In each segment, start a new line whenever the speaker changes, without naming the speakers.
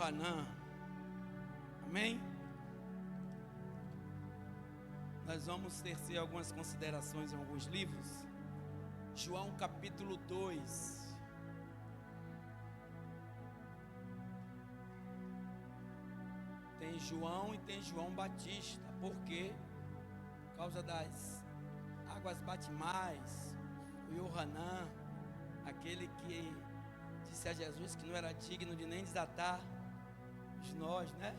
Yohanan. Amém? Nós vamos tecer algumas considerações em alguns livros. João capítulo 2. Tem João e tem João Batista. Por quê? Por causa das águas batimais. O Yohanan, aquele que disse a Jesus que não era digno de nem desatar os nós, né?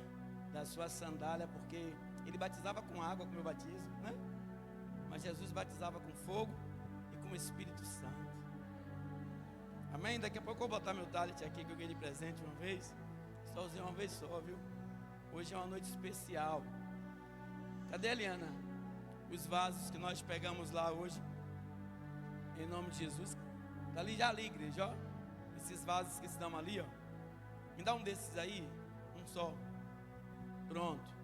Da sua sandália, porque ele batizava com água, como eu batizo, né? Mas Jesus batizava com fogo e com o Espírito Santo. Amém? Daqui a pouco eu vou botar meu tablet aqui que eu ganhei de presente uma vez. Só usei uma vez só, viu? Hoje é uma noite especial. Cadê a Eliana? Os vasos que nós pegamos lá hoje, em nome de Jesus. Está ali já ali, igreja, ó. Esses vasos que estão ali, ó. Me dá um desses aí, um só. Pronto.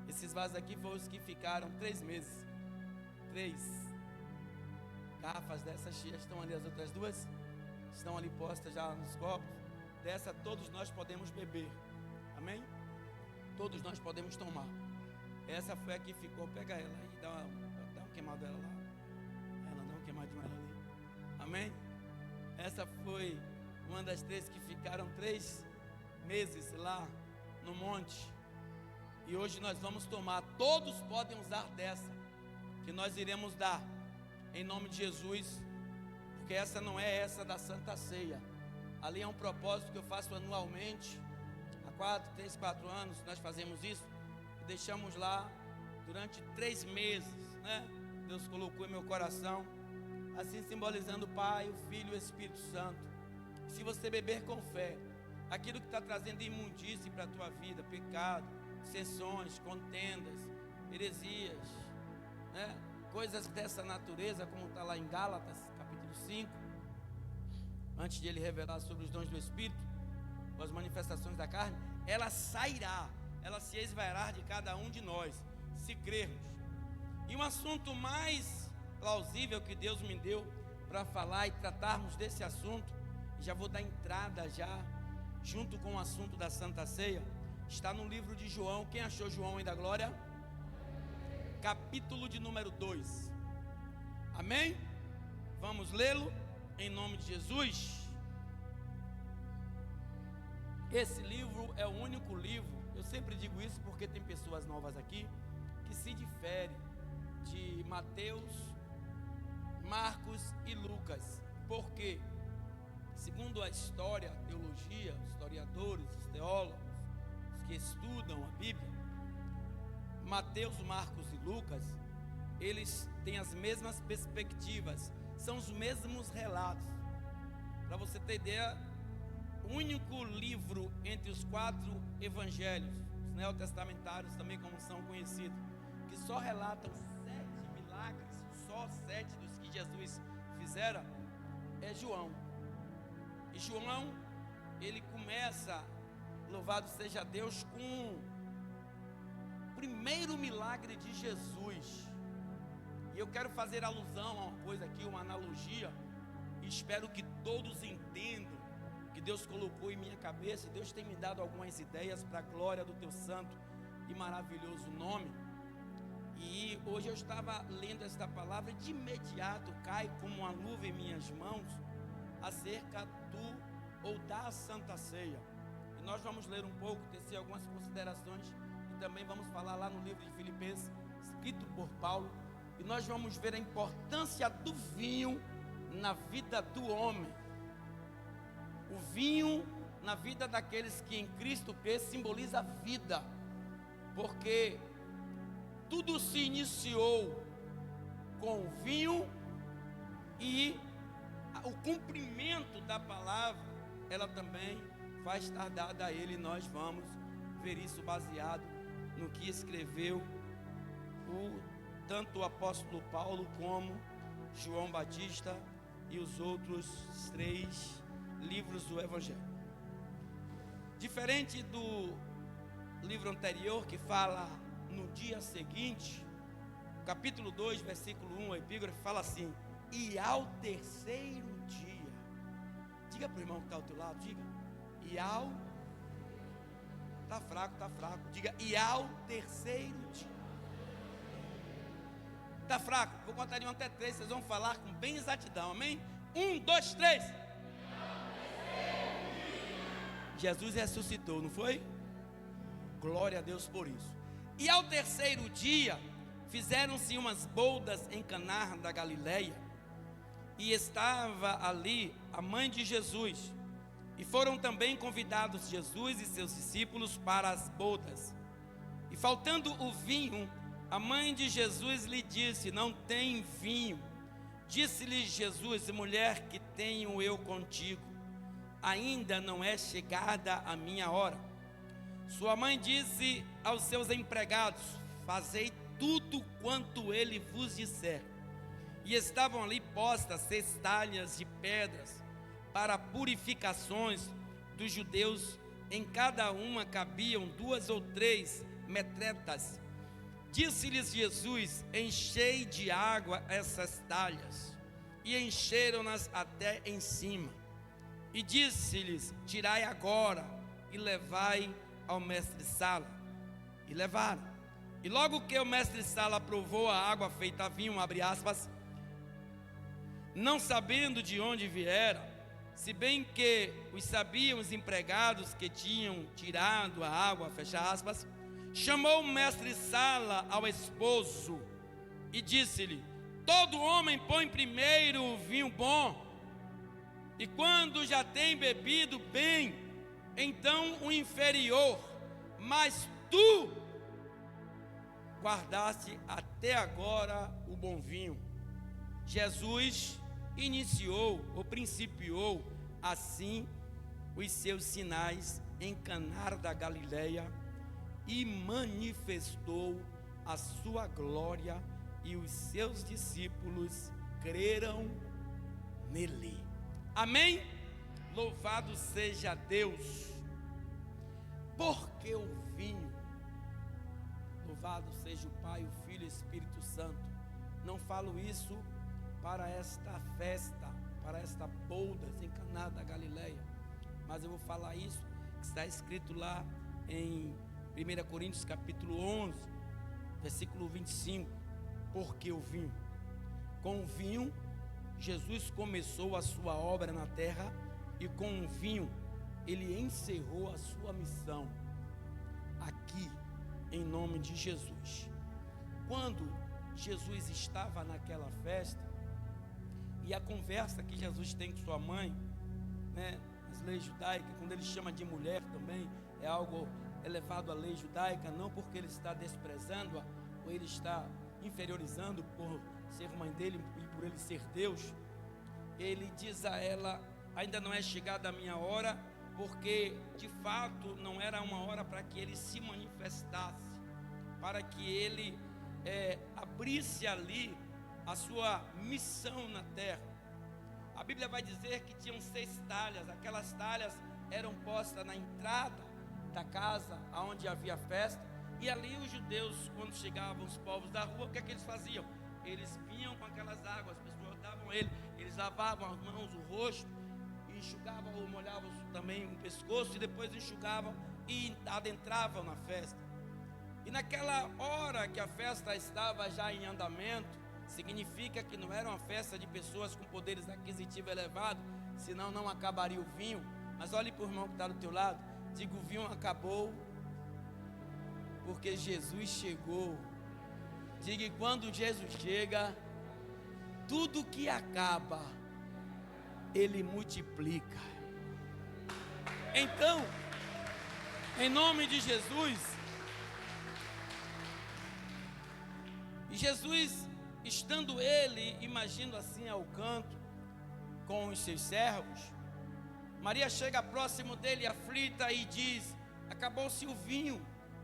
Esses vasos aqui foram os que ficaram 3 meses. 3 garrafas dessas cheias estão ali, as outras 2 estão ali postas já nos copos. Dessa todos nós podemos beber. Amém? Todos nós podemos tomar. Essa foi a que ficou. Pega ela e dá um queimado dela lá. Ela dá um queimadinho ela ali. Amém? Essa foi uma das 3 que ficaram 3 meses lá no monte. E hoje nós vamos tomar. Todos podem usar dessa que nós iremos dar em nome de Jesus, porque essa não é essa da Santa Ceia. Ali é um propósito que eu faço anualmente. Há 3, 4 anos nós fazemos isso e deixamos lá durante 3 meses, né? Deus colocou em meu coração, assim simbolizando o Pai, o Filho e o Espírito Santo. Se você beber com fé, aquilo que está trazendo imundície para a tua vida, pecado, sessões, contendas, heresias, né? Coisas dessa natureza, como está lá em Gálatas, capítulo 5, antes de ele revelar sobre os dons do Espírito, ou as manifestações da carne, ela sairá, ela se esvairá de cada um de nós, se crermos. E um assunto mais plausível que Deus me deu para falar e tratarmos desse assunto, e já vou dar entrada já, junto com o assunto da Santa Ceia, está no livro de João. Quem achou João aí da glória? Capítulo de número 2. Amém? Vamos lê-lo em nome de Jesus. Esse livro é o único livro, eu sempre digo isso porque tem pessoas novas aqui, que se difere de Mateus, Marcos e Lucas. Por quê? Segundo a história, a teologia, os historiadores, os teólogos, os que estudam a Bíblia, Mateus, Marcos e Lucas, eles têm as mesmas perspectivas, são os mesmos relatos. Para você ter ideia, o único livro entre os 4 evangelhos, os neotestamentários também como são conhecidos, que só relatam 7 milagres, só 7 dos que Jesus fizera, é João. E João, ele começa, louvado seja Deus, com o primeiro milagre de Jesus. E eu quero fazer alusão a uma coisa aqui, uma analogia, e espero que todos entendam que Deus colocou em minha cabeça, e Deus tem me dado algumas ideias para a glória do teu santo e maravilhoso nome. E hoje eu estava lendo esta palavra e de imediato cai como uma luva em minhas mãos acerca da Santa Ceia. E nós vamos ler um pouco, tecer algumas considerações, e também vamos falar lá no livro de Filipenses, escrito por Paulo, e nós vamos ver a importância do vinho na vida do homem. O vinho na vida daqueles que em Cristo crê simboliza a vida, porque tudo se iniciou com o vinho, e o cumprimento da palavra, ela também vai estar dada a ele. Nós vamos ver isso baseado no que escreveu tanto o apóstolo Paulo como João Batista e os outros 3 livros do Evangelho. Diferente do livro anterior, que fala no dia seguinte, capítulo 2, versículo 1, a epígrafe fala assim: e ao terceiro dia. Diga para o irmão que está ao teu lado, diga. Está fraco, está fraco. Diga, e ao terceiro dia. Está fraco? Vou contar de 1 até 3, vocês vão falar com bem exatidão, amém? 1, 2, 3. Jesus ressuscitou, não foi? Glória a Deus por isso. E ao terceiro dia, fizeram-se umas bodas em Caná da Galileia, e estava ali a mãe de Jesus, e foram também convidados Jesus e seus discípulos para as bodas. E faltando o vinho, a mãe de Jesus lhe disse: não tem vinho. Disse-lhe Jesus: mulher, que tenho eu contigo? Ainda não é chegada a minha hora. Sua mãe disse aos seus empregados: fazei tudo quanto ele vos disser. E estavam ali postas 6 talhas de pedras para purificações dos judeus. Em cada uma cabiam 2 ou 3 metretas. Disse-lhes Jesus: enchei de água essas talhas. E encheram-nas até em cima. E disse-lhes: tirai agora e levai ao mestre-sala. E levaram. E logo que o mestre-sala provou a água feita vinho, abre aspas, não sabendo de onde viera, se bem que os sabiam os empregados que tinham tirado a água, fecha aspas, chamou o mestre-sala ao esposo e disse-lhe: todo homem põe primeiro o vinho bom, e quando já tem bebido bem, então o inferior, mas tu guardaste até agora o bom vinho. Jesus iniciou ou principiou assim os seus sinais em Caná da Galileia e manifestou a sua glória, e os seus discípulos creram nele. Amém? Louvado seja Deus. Porque o vinho, louvado seja o Pai, o Filho e o Espírito Santo. Não falo isso para esta festa, para esta bodas em Caná da Galileia, mas eu vou falar isso que está escrito lá em 1 Coríntios capítulo 11, versículo 25. Porque o vinho, com o vinho Jesus começou a sua obra na terra, e com o vinho ele encerrou a sua missão aqui, em nome de Jesus. Quando Jesus estava naquela festa, e a conversa que Jesus tem com sua mãe, né, as leis judaicas, quando ele chama de mulher também, é algo elevado à lei judaica, não porque ele está desprezando-a, ou ele está inferiorizando por ser mãe dele e por ele ser Deus. Ele diz a ela: ainda não é chegada a minha hora, porque de fato não era uma hora para que ele se manifestasse, para que ele abrisse ali a sua missão na terra. A Bíblia vai dizer que tinham 6 talhas. Aquelas talhas eram postas na entrada da casa onde havia festa, e ali os judeus, quando chegavam os povos da rua, o que é que eles faziam? Eles vinham com aquelas águas, as pessoas davam eles lavavam as mãos, o rosto, e enxugavam ou molhavam também o pescoço, e depois enxugavam e adentravam na festa. E naquela hora que a festa estava já em andamento, significa que não era uma festa de pessoas com poderes aquisitivos elevados, senão não acabaria o vinho. Mas olhe para o irmão que está do teu lado, diga: o vinho acabou porque Jesus chegou. Diga: quando Jesus chega, tudo que acaba, Ele multiplica. Então, em nome de Jesus, e Jesus, estando ele, imagino assim, ao canto, com os seus servos, Maria chega próximo dele, aflita, e diz: acabou-se o vinho.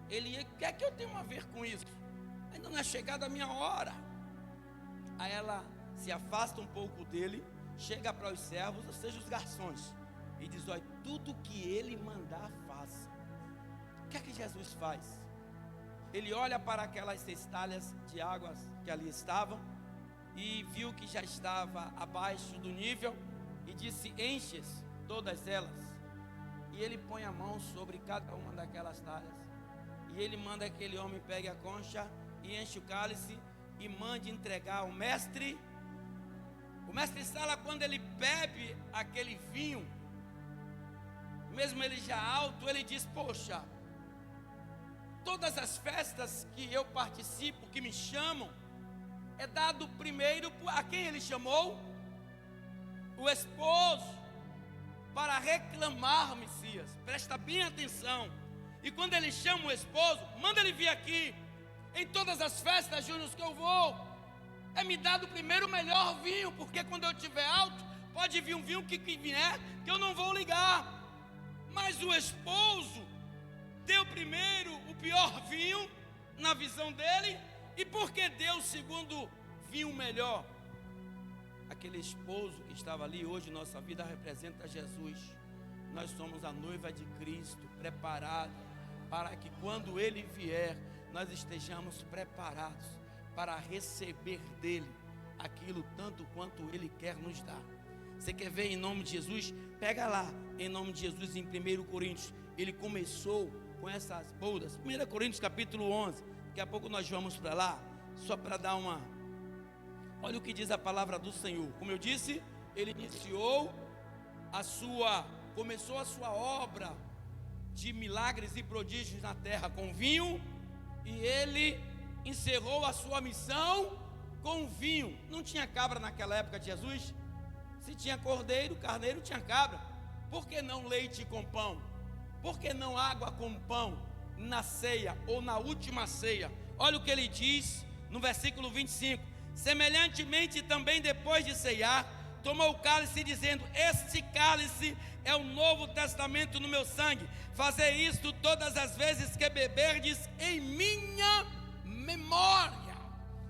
Ele: o que é que eu tenho a ver com isso? Ainda não é chegada a minha hora. Aí ela se afasta um pouco dele, chega para os servos, ou seja, os garçons, e diz: olha, tudo que ele mandar, faça. O que é que Jesus faz? Ele olha para aquelas 6 talhas de águas que ali estavam, e viu que já estava abaixo do nível, e disse: enches todas elas. e ele põe a mão sobre cada uma daquelas talhas. E ele manda que aquele homem pegue a concha e enche o cálice e mande entregar ao mestre. O mestre-sala, quando ele bebe aquele vinho, mesmo ele já alto, ele diz: poxa, todas as festas que eu participo, que me chamam, é dado primeiro a quem ele chamou? O esposo, para reclamar, Messias. Presta bem atenção. E quando ele chama o esposo, manda ele vir aqui. Em todas as festas, Júnior, que eu vou, é me dado primeiro o melhor vinho, porque quando eu estiver alto, pode vir um vinho que vier, que eu não vou ligar. Mas o esposo deu primeiro o pior vinho, na visão dele. E por que deu o segundo vinho melhor? Aquele esposo que estava ali, hoje nossa vida representa Jesus. Nós somos a noiva de Cristo, preparada para que quando Ele vier, nós estejamos preparados para receber dEle aquilo tanto quanto Ele quer nos dar. Você quer ver em nome de Jesus? Pega lá, em nome de Jesus, em 1 Coríntios. Ele começou com essas bodas. 1 Coríntios capítulo 11. Daqui a pouco nós vamos para lá, só para dar uma... Olha o que diz a palavra do Senhor. Como eu disse, ele começou a sua obra de milagres e prodígios na terra com vinho, e ele encerrou a sua missão com vinho. Não tinha cabra naquela época de Jesus? Se tinha cordeiro, carneiro, tinha cabra. Por que não leite com pão? Por que não água com pão na ceia ou na última ceia? Olha o que ele diz no versículo 25: semelhantemente também depois de ceiar, tomou o cálice dizendo: este cálice é o novo testamento no meu sangue, fazei isto todas as vezes que beberdes em minha memória.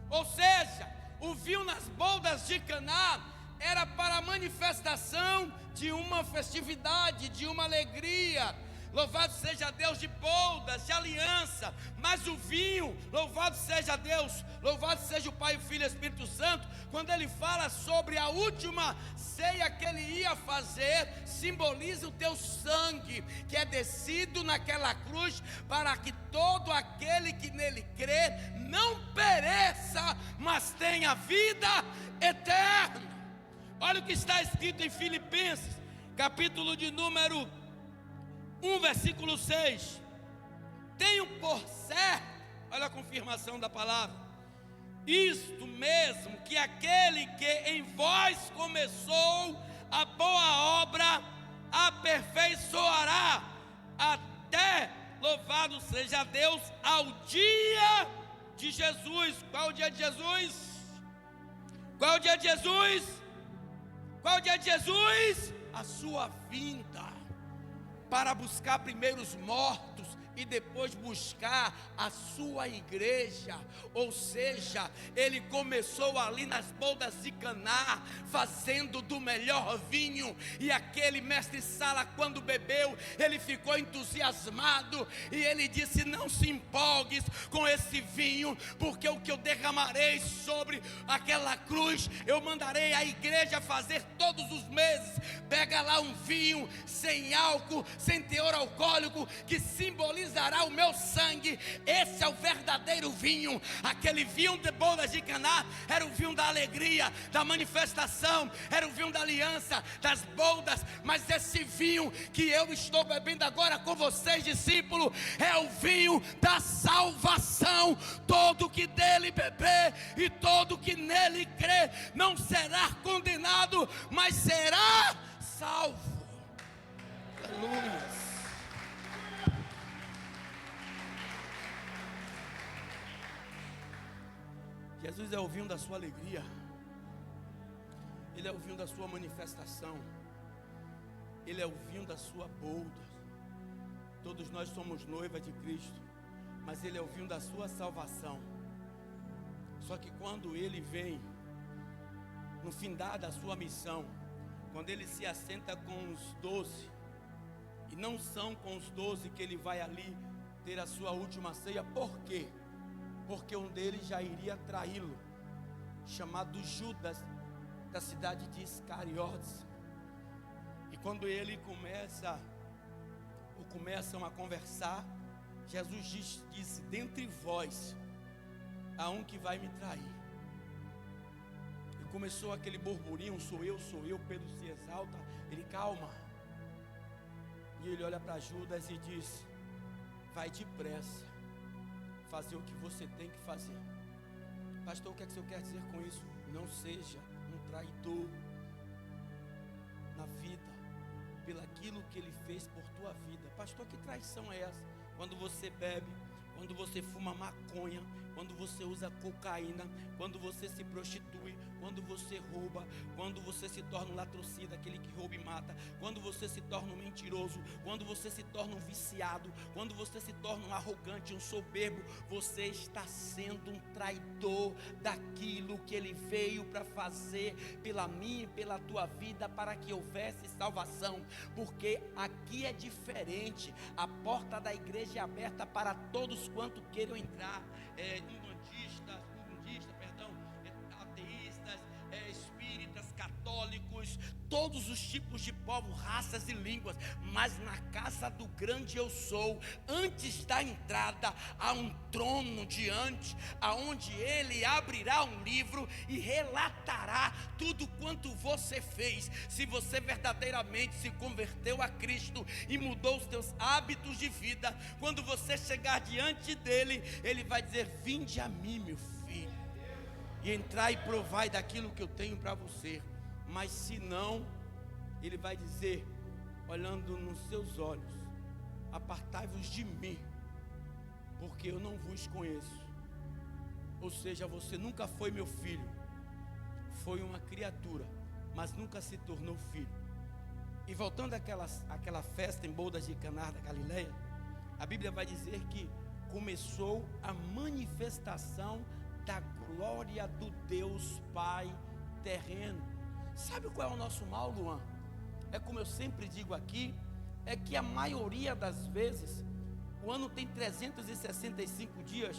Ou seja, o vinho nas bodas de Caná era para a manifestação de uma festividade, de uma alegria. Louvado seja Deus, de bodas, de aliança. Mas o vinho, louvado seja Deus, louvado seja o Pai, o Filho e o Espírito Santo, quando ele fala sobre a última ceia que ele ia fazer, simboliza o teu sangue, que é descido naquela cruz, para que todo aquele que nele crê não pereça, mas tenha vida eterna. Olha o que está escrito em Filipenses, capítulo de número 1, versículo 6. Tenho por certo, olha a confirmação da palavra, isto mesmo, que aquele que em vós começou a boa obra, aperfeiçoará até, louvado seja Deus, ao dia de Jesus. Qual o dia de Jesus? Qual o dia de Jesus? Qual o dia de Jesus? A sua vinda, para buscar primeiro os mortos e depois buscar a sua igreja. Ou seja, ele começou ali nas bodas de Caná, fazendo do melhor vinho, e aquele mestre-sala, quando bebeu, ele ficou entusiasmado, e ele disse: não se empolgues com esse vinho, porque o que eu derramarei sobre aquela cruz, eu mandarei a igreja fazer todos os meses. Pega lá um vinho sem álcool, sem teor alcoólico, que simbolizará o meu sangue. Esse é o verdadeiro vinho. Aquele vinho de bodas de Caná era o vinho da alegria, da manifestação, era o vinho da aliança, das bodas. Mas esse vinho que eu estou bebendo agora com vocês, discípulo, é o vinho da salvação. Todo que dele beber e todo que nele crê não será condenado, mas será salvo. Aleluia. Jesus é o vinho da sua alegria, Ele é o vinho da sua manifestação, Ele é o vinho da sua boda. Todos nós somos noiva de Cristo, mas Ele é o vinho da sua salvação. Só que quando Ele vem, no findar da sua missão, quando Ele se assenta com os 12, e não são com os 12 que Ele vai ali ter a sua última ceia. Por quê? Porque um deles já iria traí-lo, chamado Judas, da cidade de Iscariotes. E quando ele começa começam a conversar, Jesus disse: dentre vós há um que vai me trair. E começou aquele burburinho: sou eu, Pedro se exalta. Ele: calma. E ele olha para Judas e diz: vai depressa fazer o que você tem que fazer. Pastor, o que é que o senhor quer dizer com isso? Não seja um traidor na vida, pelaquilo que ele fez por tua vida. Pastor, que traição é essa? Quando você bebe, quando você fuma maconha, quando você usa cocaína, quando você se prostitui, quando você rouba, quando você se torna um latrocida, aquele que rouba e mata, quando você se torna um mentiroso, quando você se torna um viciado, quando você se torna um arrogante, um soberbo, você está sendo um traidor daquilo que ele veio para fazer pela minha e pela tua vida, para que houvesse salvação. Porque aqui é diferente, a porta da igreja é aberta para todos quanto queiram entrar, ateístas, espíritas, católicos, todos os tipos de povo, raças e línguas. Mas na casa do grande eu sou, antes da entrada há um trono diante, aonde ele abrirá um livro e relatará tudo quanto você fez. Se você verdadeiramente se converteu a Cristo e mudou os teus hábitos de vida, quando você chegar diante dele, ele vai dizer: vinde a mim, meu filho, e entrai e provai daquilo que eu tenho para você. Mas se não, ele vai dizer, olhando nos seus olhos: apartai-vos de mim, porque eu não vos conheço. Ou seja, você nunca foi meu filho, foi uma criatura, mas nunca se tornou filho. E voltando àquela festa em bodas de Caná da Galileia, a Bíblia vai dizer que começou a manifestação da glória do Deus Pai terreno. Sabe qual é o nosso mal, Luan? É como eu sempre digo aqui, é que a maioria das vezes, o ano tem 365 dias,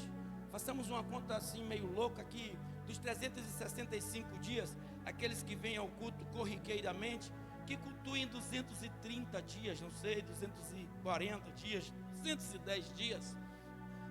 façamos uma conta assim meio louca aqui, dos 365 dias, aqueles que vêm ao culto corriqueiramente, que cultuem 230 dias, não sei, 240 dias, 210 dias,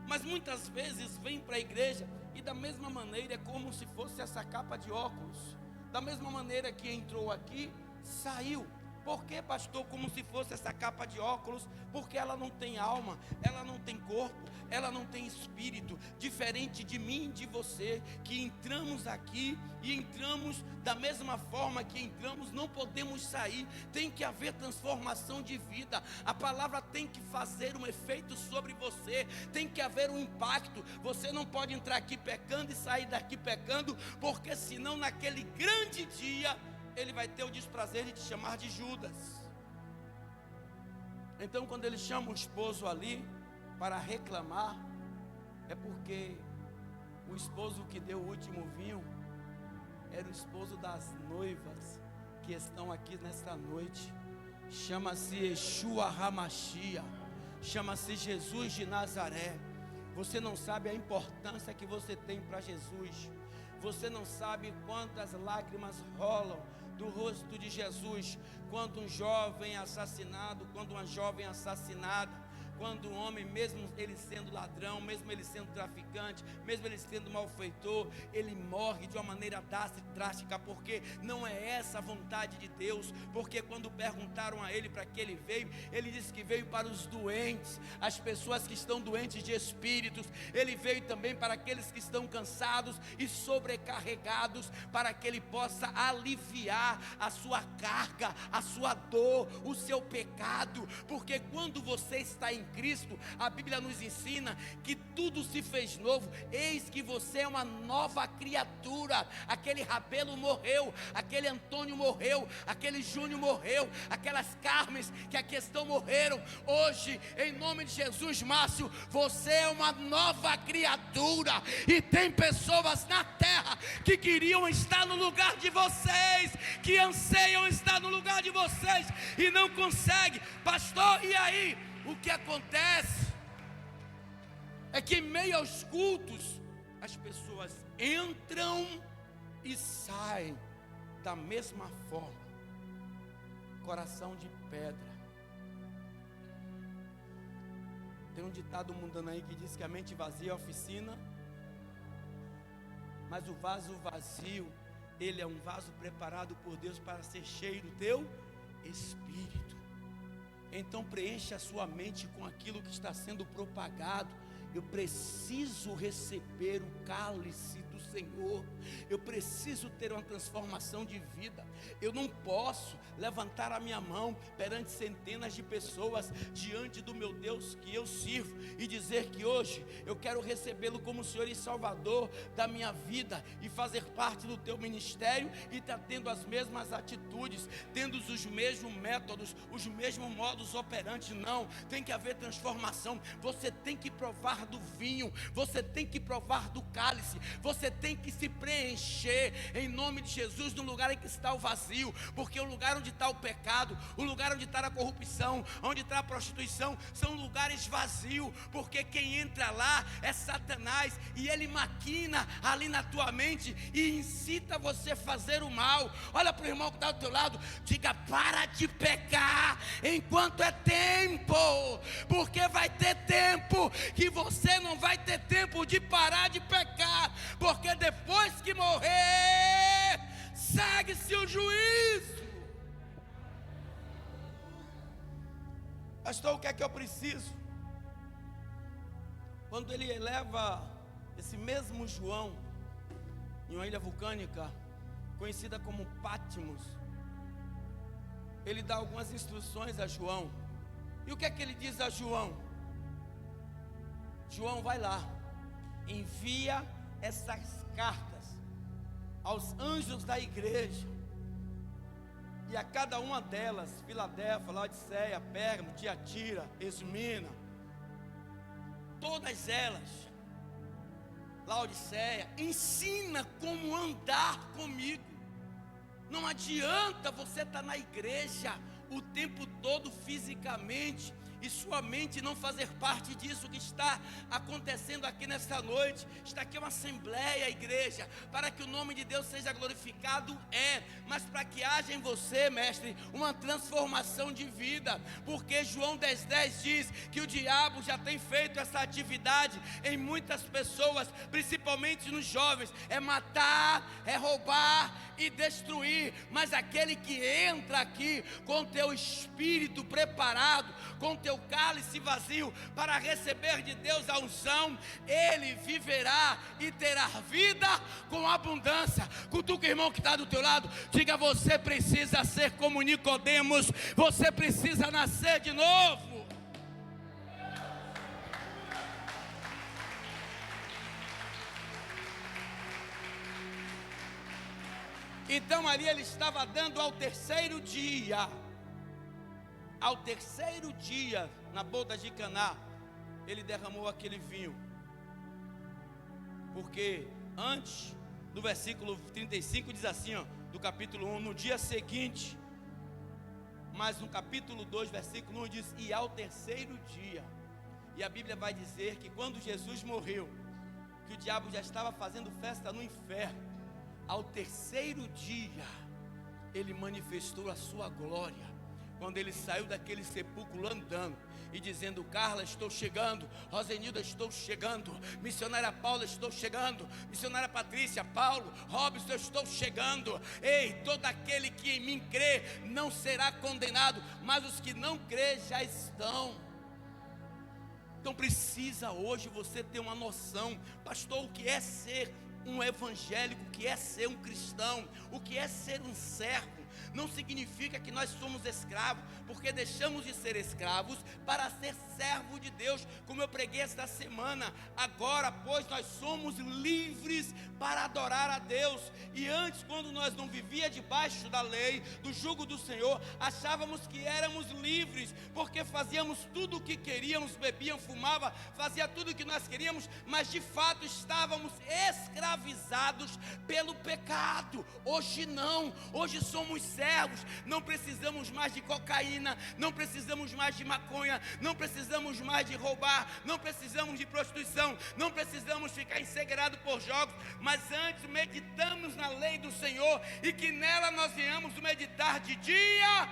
mas muitas vezes vem para a igreja e da mesma maneira é como se fosse essa capa de óculos, da mesma maneira que entrou aqui, saiu. Por que, pastor, como se fosse essa capa de óculos? Porque ela não tem alma, ela não tem corpo, ela não tem espírito. Diferente de mim e de você, que entramos aqui e entramos da mesma forma que entramos, não podemos sair. Tem que haver transformação de vida. A palavra tem que fazer um efeito sobre você, tem que haver um impacto. Você não pode entrar aqui pecando e sair daqui pecando, porque senão naquele grande dia ele vai ter o desprazer de te chamar de Judas. Então, quando ele chama o esposo ali para reclamar, é porque o esposo que deu o último vinho era o esposo das noivas que estão aqui nesta noite. Chama-se Yeshua HaMashiach, chama-se Jesus de Nazaré. Você não sabe a importância que você tem para Jesus. Você não sabe quantas lágrimas rolam do rosto de Jesus quando um jovem é assassinado, quando uma jovem é assassinada, quando um homem, mesmo ele sendo ladrão, mesmo ele sendo traficante, mesmo ele sendo malfeitor, ele morre de uma maneira drástica, porque não é essa a vontade de Deus. Porque quando perguntaram a ele para que ele veio, ele disse que veio para os doentes, as pessoas que estão doentes de espíritos. Ele veio também para aqueles que estão cansados e sobrecarregados, para que ele possa aliviar a sua carga, a sua dor, o seu pecado. Porque quando você está em Cristo, a Bíblia nos ensina que tudo se fez novo. Eis que você é uma nova criatura. Aquele Rabelo morreu, aquele Antônio morreu, aquele Júnior morreu, aquelas Carmes que aqui estão morreram. Hoje, em nome de Jesus, Márcio, você é uma nova criatura. E tem pessoas na terra que queriam estar no lugar de vocês, que anseiam estar no lugar de vocês e não conseguem. Pastor, e aí? O que acontece é que em meio aos cultos, as pessoas entram e saem da mesma forma, coração de pedra. Tem um ditado mundano aí que diz que a mente vazia é a oficina, mas o vaso vazio, ele é um vaso preparado por Deus para ser cheio do teu Espírito. Então preencha a sua mente com aquilo que está sendo propagado. Eu preciso receber o cálice do Senhor. Eu preciso ter uma transformação de vida. Eu não posso levantar a minha mão perante centenas de pessoas, diante do meu Deus que eu sirvo, e dizer que hoje eu quero recebê-lo como Senhor e Salvador da minha vida, e fazer parte do teu ministério, e estar tendo as mesmas atitudes, tendo os mesmos métodos, os mesmos modos operantes. Não, tem que haver transformação. Você tem que provar do vinho, você tem que provar do cálice, você tem que se preencher em nome de Jesus no lugar em que está o vazio, porque o lugar onde está o pecado, o lugar onde está a corrupção, onde está a prostituição, são lugares vazios, porque quem entra lá é Satanás, e ele maquina ali na tua mente e incita você a fazer o mal. Olha para o irmão que está do teu lado, diga: para de pecar enquanto é tempo, porque vai ter tempo que você não vai ter tempo de parar de pecar, porque depois que morrer, segue-se o juízo. Pastor, o que é que eu preciso? Quando ele eleva esse mesmo João em uma ilha vulcânica conhecida como Patmos, ele dá algumas instruções a João. E o que é que ele diz a João? João, vai lá, envia essas cartas aos anjos da igreja, e a cada uma delas, Filadélfia, Laodiceia, Pérgamo, Tiatira, Esmina, todas elas, Laodiceia, ensina como andar comigo. Não adianta você estar na igreja o tempo todo fisicamente e sua mente não fazer parte disso que está acontecendo aqui nesta noite. Está aqui uma assembleia, igreja, para que o nome de Deus seja glorificado, mas para que haja em você, mestre, uma transformação de vida, porque João 10,10 diz que o diabo já tem feito essa atividade em muitas pessoas, principalmente nos jovens, é matar, é roubar e destruir. Mas aquele que entra aqui com teu espírito preparado, com teu cálice vazio para receber de Deus a unção, ele viverá e terá vida com abundância. Cutuca o irmão que está do teu lado, diga: você precisa ser como Nicodemos, você precisa nascer de novo. Então ali ele estava dando ao terceiro dia, na boda de Caná, ele derramou aquele vinho, porque antes, no versículo 35 diz assim, do capítulo 1, no dia seguinte, mas no capítulo 2, versículo 1 diz, e ao terceiro dia, e a Bíblia vai dizer que quando Jesus morreu, que o diabo já estava fazendo festa no inferno, ao terceiro dia, ele manifestou a sua glória, quando ele saiu daquele sepulcro andando e dizendo: Carla, estou chegando, Rosenilda, estou chegando, missionária Paula, estou chegando, missionária Patrícia, Paulo, Robson, eu estou chegando. Ei, todo aquele que em mim crê não será condenado, mas os que não crê já estão. Então precisa hoje você ter uma noção, pastor, o que é ser um evangélico, o que é ser um cristão, o que é ser um servo. Não significa que nós somos escravos, porque deixamos de ser escravos para ser servo de Deus, como eu preguei esta semana. Agora, pois, nós somos livres para adorar a Deus. E antes, quando nós não vivíamos debaixo da lei, do jugo do Senhor, achávamos que éramos livres, porque fazíamos tudo o que queríamos, bebíamos, fumava, fazia tudo o que nós queríamos, mas de fato estávamos escravizados pelo pecado. Hoje não, hoje somos servos, não precisamos mais de cocaína, não precisamos mais de maconha, não precisamos mais de roubar, não precisamos de prostituição, não precisamos ficar encegueirados por jogos, mas antes meditamos na lei do Senhor, e que nela nós venhamos meditar de dia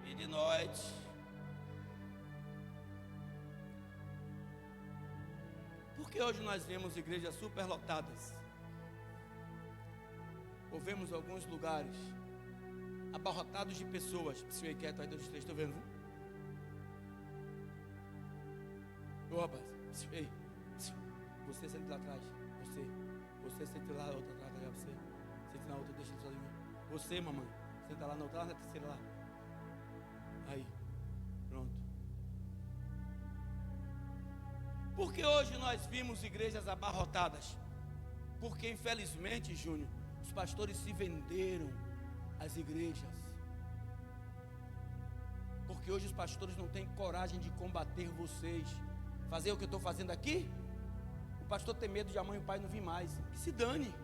e de noite. que hoje nós vemos igrejas superlotadas? Ou vemos alguns lugares abarrotados de pessoas? Se quieto aí, 2, 3, estou vendo? Ô rapaz, ei, você senta lá atrás. Você senta lá, outra atrás, você senta na outra, deixa ele sozinho. Você, mamãe, senta lá na outra, lá na terceira lá. Aí, pronto. Por que hoje nós vimos igrejas abarrotadas? Porque infelizmente, Júnior, os pastores se venderam às igrejas. Porque hoje os pastores não têm coragem de combater vocês. Fazer o que eu estou fazendo aqui? O pastor tem medo de a mãe e o pai não vir mais. Que se dane.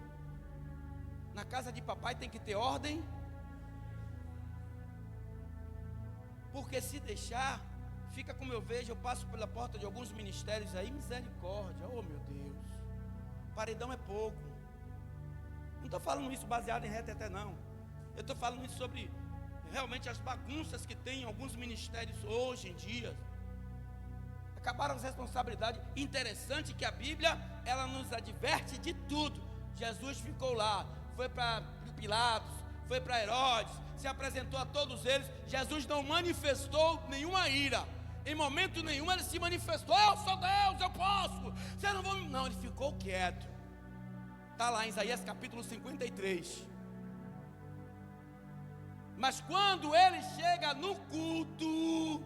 Na casa de papai tem que ter ordem. Porque se deixar, fica como eu vejo, eu passo pela porta de alguns ministérios aí, misericórdia, oh meu Deus, paredão é pouco. Não estou falando isso baseado em reteté não. Eu estou falando isso sobre realmente as bagunças que tem em alguns ministérios hoje em dia. Acabaram as responsabilidades. Interessante que a Bíblia, ela nos adverte de tudo. Jesus ficou lá, foi para Pilatos, foi para Herodes, se apresentou a todos eles. Jesus não manifestou nenhuma ira. Em momento nenhum ele se manifestou: eu sou Deus, eu posso. Vocês não vão. Não, ele ficou quieto. Está lá em Isaías capítulo 53. Mas quando ele chega no culto,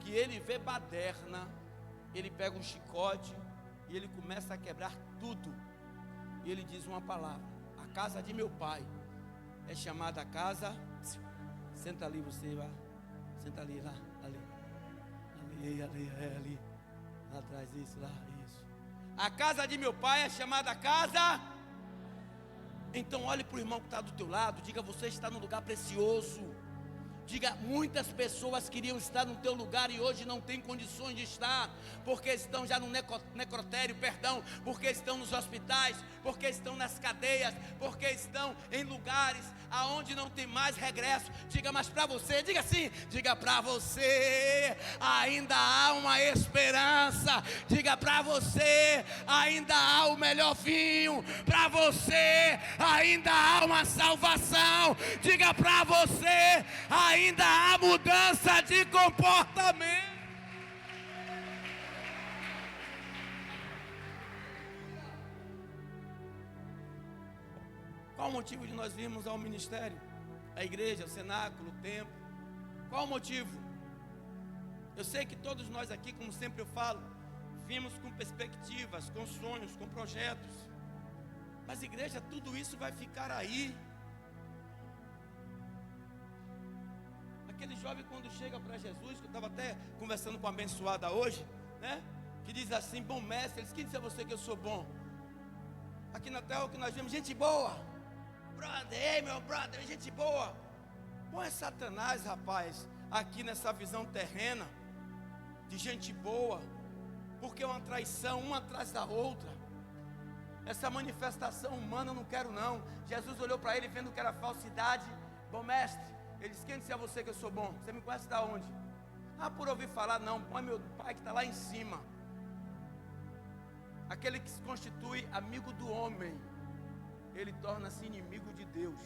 que ele vê baderna, ele pega um chicote e ele começa a quebrar tudo. E ele diz uma palavra: a casa de meu pai é chamada casa. Senta ali, você vai. Senta ali, lá, ali. Lá atrás, isso, lá, isso. A casa de meu pai é chamada casa. Então olhe para o irmão que está do teu lado, diga: você está num lugar precioso. Diga: muitas pessoas queriam estar no teu lugar e hoje não têm condições de estar, porque estão já no necrotério, porque estão nos hospitais, porque estão nas cadeias, porque estão em lugares aonde não tem mais regresso. Diga: mas para você, diga assim, diga: para você ainda há uma esperança. Diga: para você ainda há o melhor vinho, para você ainda há uma salvação. Diga: para você ainda há mudança de comportamento. Qual o motivo de nós virmos ao ministério, a igreja, o cenáculo, o templo? Qual o motivo? Eu sei que todos nós aqui, como sempre eu falo, vimos com perspectivas, com sonhos, com projetos. Mas igreja, tudo isso vai ficar aí. Aquele jovem, quando chega para Jesus, que eu estava até conversando com a abençoada hoje, né? Que diz assim: bom mestre, quem disse a você que eu sou bom? Aqui na terra o que nós vemos, gente boa. Brother, ei meu brother, gente boa. Bom é Satanás, rapaz, aqui nessa visão terrena, de gente boa, porque é uma traição, uma atrás da outra. Essa manifestação humana eu não quero não. Jesus olhou para ele vendo que era falsidade. Bom mestre, ele disse: quem disse a você que eu sou bom? Você me conhece da onde? Ah, por ouvir falar. Não, bom é meu pai que está lá em cima. Aquele que se constitui amigo do homem, ele torna-se inimigo de Deus.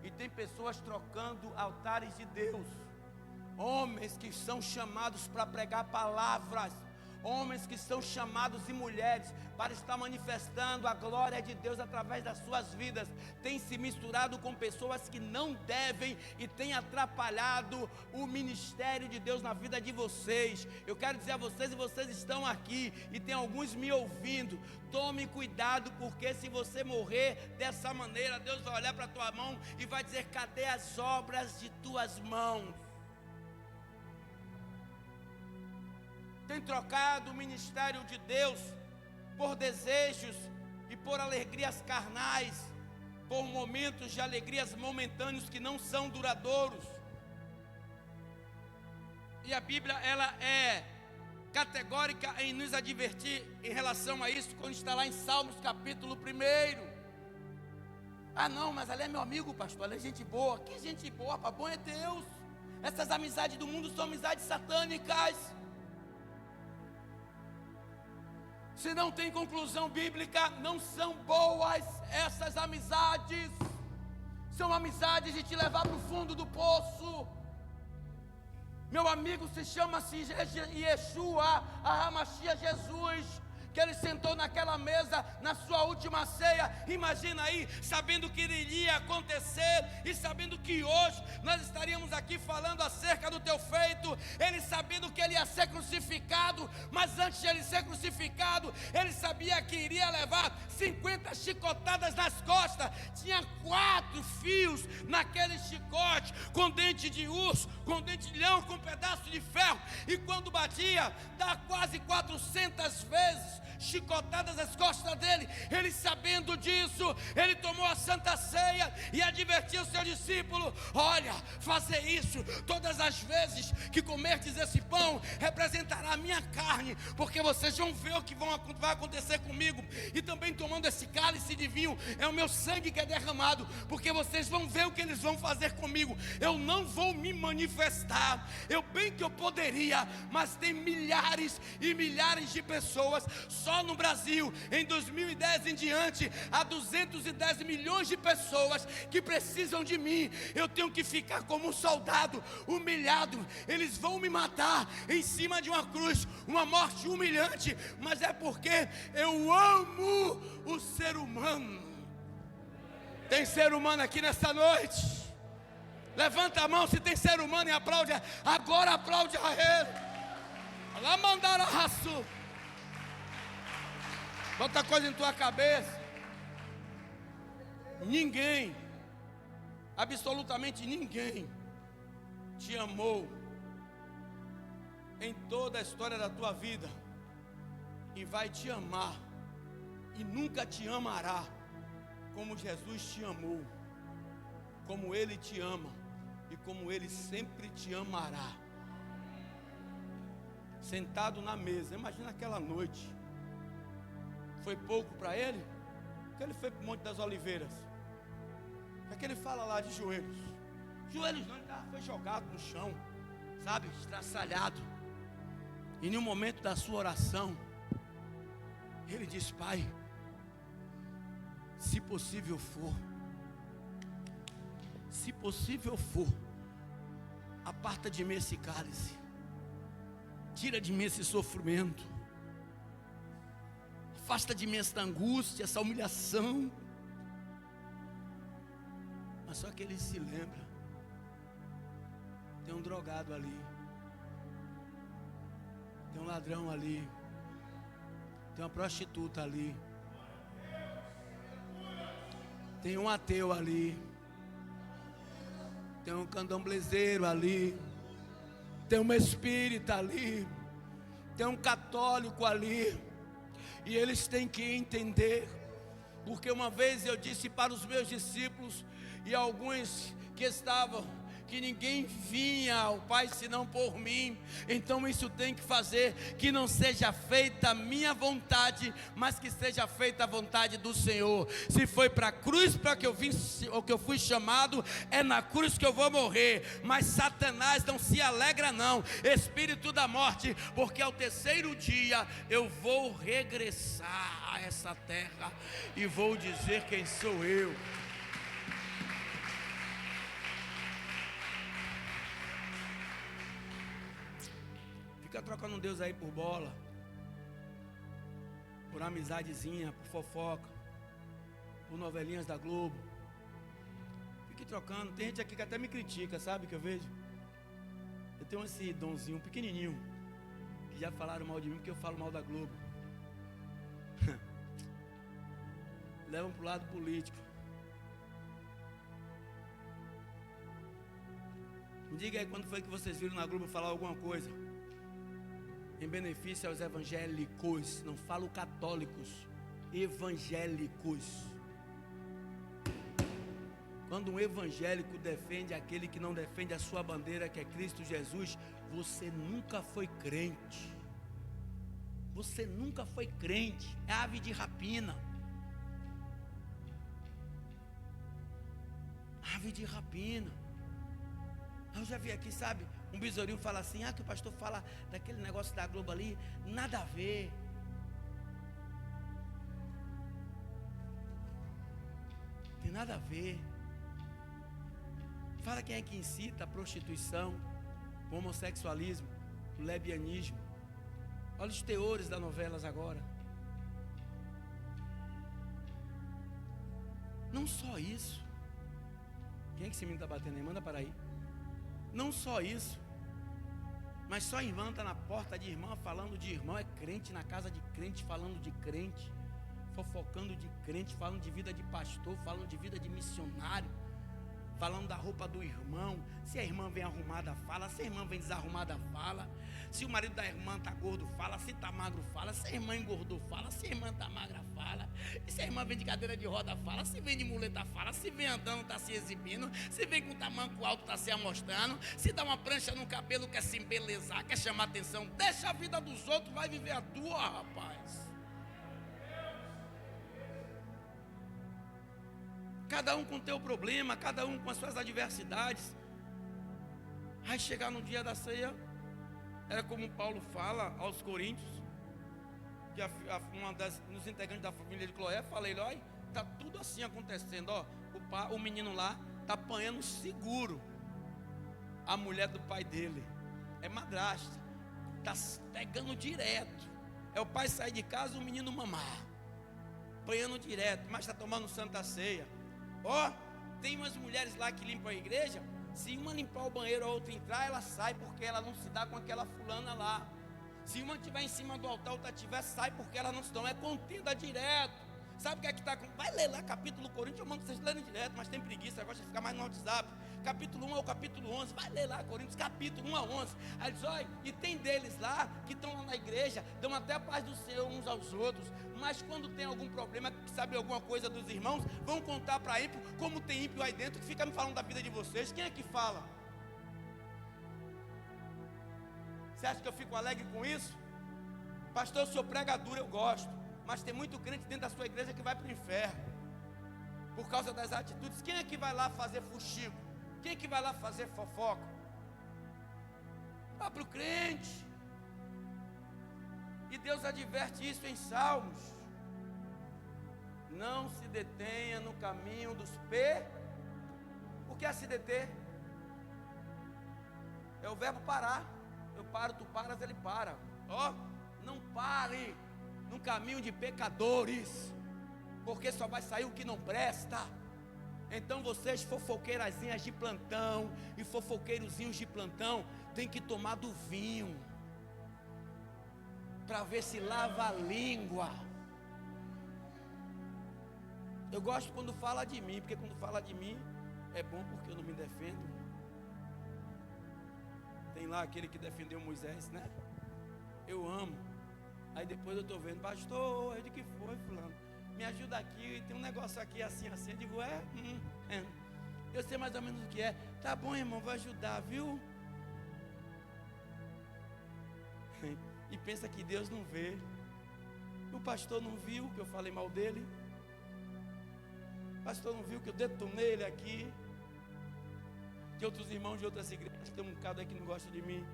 E tem pessoas trocando altares de Deus. Homens que são chamados para pregar palavras, homens que são chamados, e mulheres para estar manifestando a glória de Deus através das suas vidas, tem se misturado com pessoas que não devem e tem atrapalhado o ministério de Deus na vida de vocês. Eu quero dizer a vocês, e vocês estão aqui e tem alguns me ouvindo: tome cuidado, porque se você morrer dessa maneira, Deus vai olhar para a tua mão e vai dizer: cadê as obras de tuas mãos? Tem trocado o ministério de Deus por desejos e por alegrias carnais, por momentos de alegrias momentâneos que não são duradouros. E a Bíblia, ela é categórica em nos advertir em relação a isso, quando está lá em Salmos capítulo 1. Ah não, mas ela é meu amigo, pastor, ela é gente boa. Que gente boa, rapaz? Bom é Deus. Essas amizades do mundo são amizades satânicas. Se não tem conclusão bíblica, não são boas essas amizades. São amizades de te levar para o fundo do poço. Meu amigo se chama-se Yeshua, Hamashia, Jesus, que ele sentou naquela mesa na sua última ceia. Imagina aí, sabendo que iria acontecer e sabendo que hoje nós estaríamos aqui falando acerca do teu feito. Ele sabendo que ele ia ser crucificado, mas antes de ele ser crucificado, ele sabia que iria levar 50 chicotadas nas costas. Tinha 4 fios naquele chicote, com dente de urso, com dente de leão, com pedaço de ferro, e quando batia, dá quase 400 vezes chicotadas nas costas dele. Ele sabendo disso, ele tomou a santa ceia e advertiu o seu discípulo: olha, fazer isso todas as vezes que comerdes esse pão representará a minha carne, porque vocês vão ver o que vai acontecer comigo. E também tomando esse cálice de vinho, é o meu sangue que é derramado, porque vocês vão ver o que eles vão fazer comigo. Eu não vou me manifestar, eu bem que eu poderia, mas tem milhares e milhares de pessoas. Só no Brasil, em 2010 em diante, há 210 milhões de pessoas que precisam de mim. Eu tenho que ficar como um soldado, humilhado. Eles vão me matar em cima de uma cruz, uma morte humilhante, mas é porque eu amo o ser humano. Tem ser humano aqui nessa noite? Levanta a mão se tem ser humano e aplaude. Agora aplaude a ele. Lá mandaram a raça. Outra coisa em tua cabeça: ninguém, absolutamente ninguém, te amou em toda a história da tua vida e vai te amar e nunca te amará como Jesus te amou, como Ele te ama e como Ele sempre te amará. Sentado na mesa, imagina aquela noite. Foi pouco para ele? Porque ele foi para o Monte das Oliveiras. O que ele fala lá de joelhos? Joelhos não, ele foi jogado no chão, sabe, estraçalhado. E em um momento da sua oração, ele diz: Pai, se possível for, aparta de mim esse cálice, tira de mim esse sofrimento, afasta de mim essa angústia, essa humilhação. Mas só que ele se lembra: tem um drogado ali, tem um ladrão ali, tem uma prostituta ali, tem um ateu ali, tem um candomblezeiro ali, tem uma espírita ali, tem um católico ali. E eles têm que entender, porque uma vez eu disse para os meus discípulos e alguns que estavam, que ninguém vinha ao Pai senão por mim. Então isso tem que fazer que não seja feita a minha vontade, mas que seja feita a vontade do Senhor. Se foi para a cruz para que eu vim, ou que eu fui chamado, é na cruz que eu vou morrer. Mas Satanás não se alegra não, espírito da morte, porque ao terceiro dia eu vou regressar a essa terra e vou dizer quem sou eu. Fica trocando um Deus aí por bola, por amizadezinha, por fofoca, por novelinhas da Globo. Fique trocando. Tem gente aqui que até me critica, sabe, que eu vejo. Eu tenho esse donzinho pequenininho, que já falaram mal de mim porque eu falo mal da Globo. Levam para o lado político. Me diga aí quando foi que vocês viram na Globo falar alguma coisa em benefício aos evangélicos. Não falo católicos, evangélicos. Quando um evangélico defende aquele que não defende a sua bandeira, que é Cristo Jesus, você nunca foi crente. Você nunca foi crente. É ave de rapina. Ave de rapina. Eu já vi aqui, sabe, um besourinho fala assim: que o pastor fala daquele negócio da Globo ali, nada a ver. Nada a ver. Fala quem é que incita a prostituição, o homossexualismo, o lesbianismo. Olha os teores das novelas agora. Não só isso. Quem é que esse menino está batendo aí? Manda para aí. Não só isso. Mas só irmã está na porta de irmã, falando de irmão. É crente na casa de crente, falando de crente. Fofocando de crente, falando de vida de pastor, falando de vida de missionário. Falando da roupa do irmão. Se a irmã vem arrumada, fala. Se a irmã vem desarrumada, fala. Se o marido da irmã está gordo, fala. Se está magro, fala. Se a irmã engordou, fala. Se a irmã está magra, fala. E se a irmã vem de cadeira de roda, fala. Se vem de muleta, fala. Se vem andando, está se exibindo. Se vem com tamanco alto, está se amostrando. Se dá uma prancha no cabelo, quer se embelezar, quer chamar atenção. Deixa a vida dos outros, vai viver a tua, rapaz. Cada um com o teu problema, cada um com as suas adversidades. Aí chegar no dia da ceia, era como Paulo fala aos Coríntios, que uma dos integrantes da família de Cloé, falei, olha, está tudo assim acontecendo, ó, o menino lá está apanhando seguro a mulher do pai dele, é madrasta, está pegando direto, é o pai sair de casa, o menino mamar, apanhando direto, mas está tomando santa ceia. Ó, tem umas mulheres lá que limpam a igreja. Se uma limpar o banheiro, a outra entrar, ela sai, porque ela não se dá com aquela fulana lá. Se uma estiver em cima do altar, a outra estiver, sai, porque ela não se dá. É contenda direto. Sabe o que é que está? Vai ler lá capítulo Coríntios, eu mando vocês lerem direto, mas tem preguiça, gosta de ficar mais no WhatsApp. Capítulo 1 ao capítulo 11, vai ler lá Coríntios, capítulo 1 a 11. Aí diz, olha, e tem deles lá, que estão lá na igreja, dão até a paz do Senhor uns aos outros, mas quando tem algum problema, que sabe alguma coisa dos irmãos, vão contar para ímpio, como tem ímpio aí dentro, que fica me falando da vida de vocês. Quem é que fala? Você acha que eu fico alegre com isso? Pastor, eu sou pregador, eu gosto. Mas tem muito crente dentro da sua igreja que vai para o inferno por causa das atitudes. Quem é que vai lá fazer fuxico? Quem é que vai lá fazer fofoca? Vá para o crente. E Deus adverte isso em Salmos. Não se detenha no caminho dos O que é se deter? É o verbo parar. Eu paro, tu paras, ele para. Ó, não pare no caminho de pecadores, porque só vai sair o que não presta. Então vocês fofoqueirazinhas de plantão e fofoqueirozinhos de plantão tem que tomar do vinho para ver se lava a língua. Eu gosto quando fala de mim, porque quando fala de mim é bom, porque eu não me defendo. Tem lá aquele que defendeu Moisés, né? Eu amo. Aí depois eu estou vendo, pastor, de que foi, fulano? Me ajuda aqui, tem um negócio aqui assim, assim. Eu digo, eu sei mais ou menos o que é. Tá bom, irmão, vou ajudar, viu? E pensa que Deus não vê. O pastor não viu que eu falei mal dele. O pastor não viu que eu detonei ele aqui. Que outros irmãos de outras igrejas, tem um bocado aí que não gosta de mim,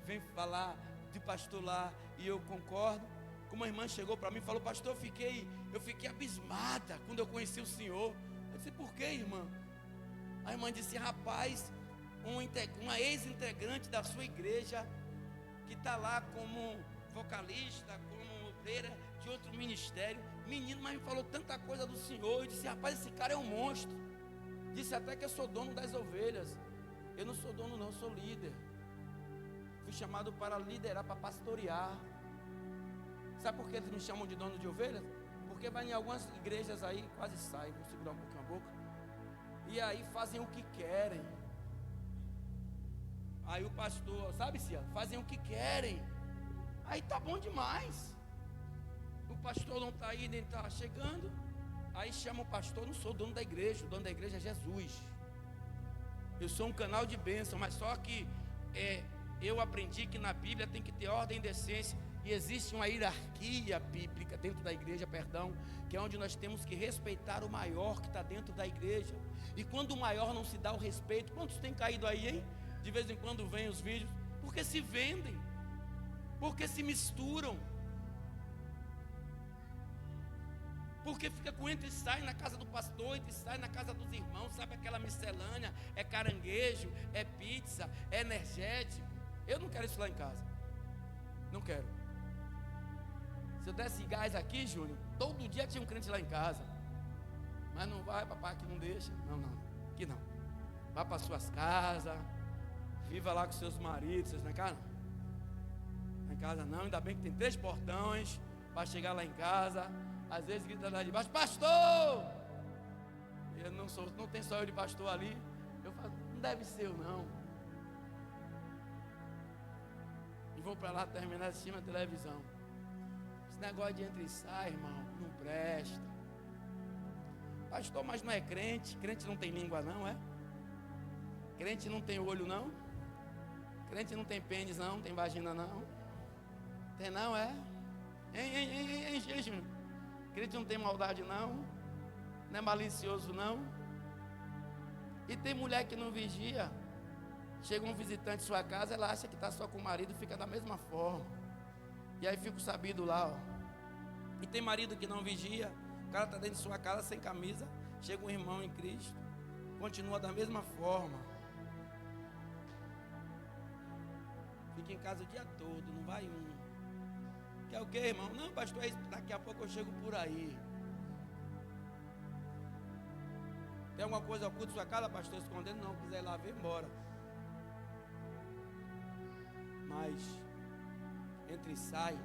vem falar de pastor lá, e eu concordo. Como a irmã chegou para mim e falou, pastor, eu fiquei abismada quando eu conheci o senhor. Eu disse, por que, irmã? A irmã disse, rapaz, uma ex-integrante da sua igreja, que está lá como vocalista, como obreira de outro ministério, menino, mas me falou tanta coisa do senhor. Eu disse, rapaz, esse cara é um monstro. Disse até que eu sou dono das ovelhas. Eu não sou dono não, eu sou líder. Fui chamado para liderar, para pastorear. Sabe por que eles me chamam de dono de ovelhas? Porque vai em algumas igrejas aí, quase sai, vou segurar um pouquinho a boca, e aí fazem o que querem. Aí o pastor, sabe, Cia? Fazem o que querem. Aí tá bom demais. O pastor não está aí, nem está chegando. Aí chama o pastor, não sou dono da igreja, o dono da igreja é Jesus. Eu sou um canal de bênção, mas só que eu aprendi que na Bíblia tem que ter ordem e decência. E existe uma hierarquia bíblica dentro da igreja, que é onde nós temos que respeitar o maior que está dentro da igreja. E quando o maior não se dá o respeito, quantos tem caído aí, hein? De vez em quando vem os vídeos, porque se vendem, porque se misturam. Porque fica com entra e sai na casa do pastor, entra e sai na casa dos irmãos, sabe aquela miscelânea, é caranguejo, é pizza, é energético. Eu não quero isso lá em casa. Não quero. Se eu desse gás aqui, Júnior, todo dia tinha um crente lá em casa. Mas não vai, papai, que não deixa. Não, aqui não. Vá para suas casas, viva lá com seus maridos, vocês não é casa não? Não é casa não, ainda bem que tem 3 portões para chegar lá em casa. Às vezes grita lá de baixo, pastor! Eu não tem só eu de pastor ali. Eu falo, não deve ser eu não. E vou para lá terminar assistindo a televisão. Esse negócio de entra e sai, irmão, não presta. Pastor, mas não é crente? Crente não tem língua não, é? Crente não tem olho não? Crente não tem pênis não? Tem vagina não? Tem não, é? Hein, Júnior? Crente não tem maldade não? Não é malicioso não? E tem mulher que não vigia. Chega um visitante em sua casa, ela acha que está só com o marido, fica da mesma forma. E aí fica o sabido lá, ó. E tem marido que não vigia, o cara está dentro de sua casa sem camisa, chega um irmão em Cristo, continua da mesma forma. Fica em casa o dia todo, não vai um. Quer o que, irmão? Não, pastor, daqui a pouco eu chego por aí. Tem alguma coisa oculta em sua casa, pastor, escondendo? Não, quiser ir lá ver, embora. Mas entra e sai,